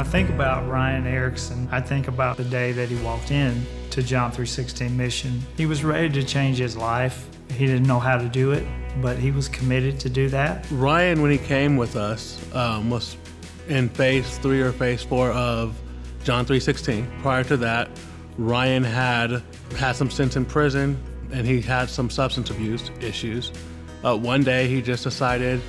I think about Ryan Erickson, I think about the day that he walked in to John 3:16 mission. He was ready to change his life. He didn't know how to do it, but he was committed to do that. Ryan, when he came with us, was in phase 3 or phase 4 of John 3:16. Prior to that, Ryan had some stints in prison, and he had some substance abuse issues. One day, he just decided,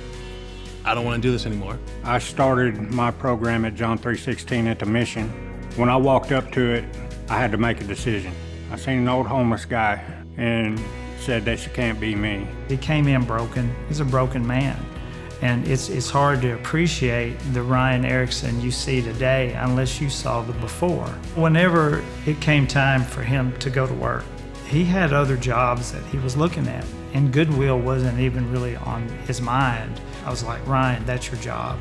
I don't want to do this anymore. I started my program at John 3:16 at the mission. When I walked up to it, I had to make a decision. I seen an old homeless guy and said, this can't be me. He came in broken. He's a broken man. And it's hard to appreciate the Ryan Erickson you see today unless you saw the before. Whenever it came time for him to go to work, he had other jobs that he was looking at, and Goodwill wasn't even really on his mind. I was like, Ryan, that's your job.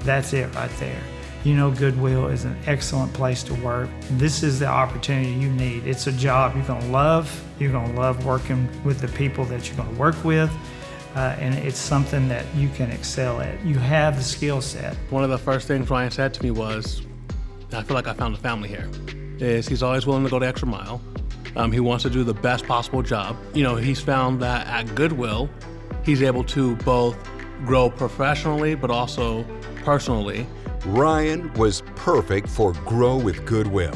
That's it right there. You know, Goodwill is an excellent place to work. This is the opportunity you need. It's a job you're gonna love. You're gonna love working with the people that you're gonna work with. And it's something that you can excel at. You have the skill set. One of the first things Ryan said to me was, I feel like I found a family here. He's always willing to go the extra mile. He wants to do the best possible job. You know, he's found that at Goodwill, he's able to both grow professionally, but also personally. Ryan was perfect for Grow with Goodwill,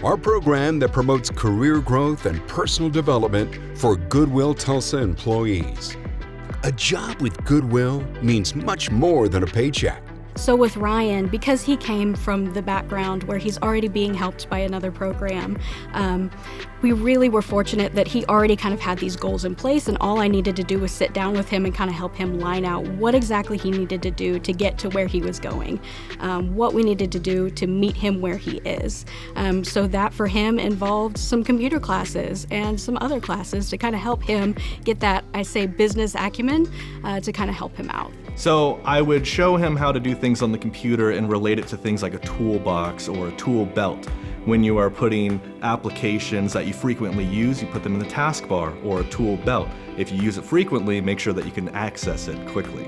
our program that promotes career growth and personal development for Goodwill Tulsa employees. A job with Goodwill means much more than a paycheck. So with Ryan, because he came from the background where he's already being helped by another program, we really were fortunate that he already kind of had these goals in place, and all I needed to do was sit down with him and kind of help him line out what exactly he needed to do to get to where he was going, what we needed to do to meet him where he is. So that for him involved some computer classes and some other classes to kind of help him get that, I say, business acumen to kind of help him out. So I would show him how to do things on the computer and relate it to things like a toolbox or a tool belt. When you are putting applications that you frequently use, you put them in the taskbar or a tool belt. If you use it frequently, make sure that you can access it quickly.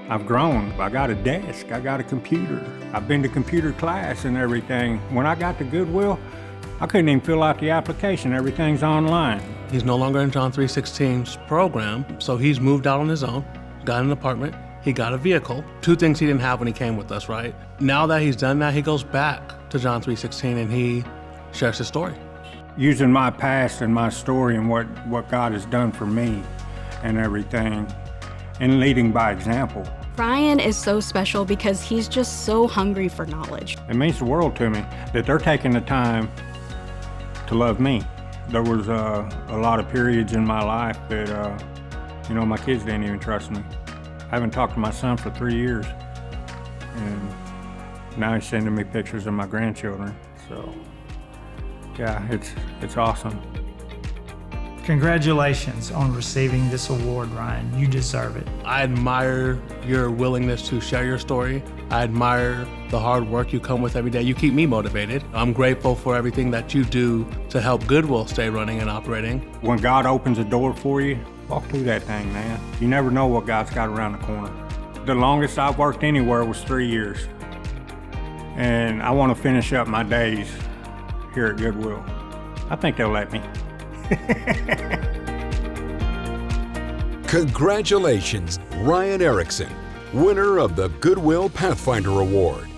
I've grown. I got a desk. I got a computer. I've been to computer class and everything. When I got to Goodwill, I couldn't even fill out the application. Everything's online. He's no longer in John 3:16's program, so he's moved out on his own, got an apartment. He got a vehicle. 2 things he didn't have when he came with us, right? Now that he's done that, he goes back to John 3:16 and he shares his story. Using my past and my story and what God has done for me and everything, and leading by example. Ryan is so special because he's just so hungry for knowledge. It means the world to me that they're taking the time to love me. There was a lot of periods in my life that, my kids didn't even trust me. I haven't talked to my son for 3 years, and now he's sending me pictures of my grandchildren. So, yeah, it's awesome. Congratulations on receiving this award, Ryan. You deserve it. I admire your willingness to share your story. I admire the hard work you come with every day. You keep me motivated. I'm grateful for everything that you do to help Goodwill stay running and operating. When God opens a door for you, walk through that thing, man. You never know what God's got around the corner. The longest I've worked anywhere was 3 years. And I want to finish up my days here at Goodwill. I think they'll let me. Congratulations, Ryan Erickson, winner of the Goodwill Pathfinder Award.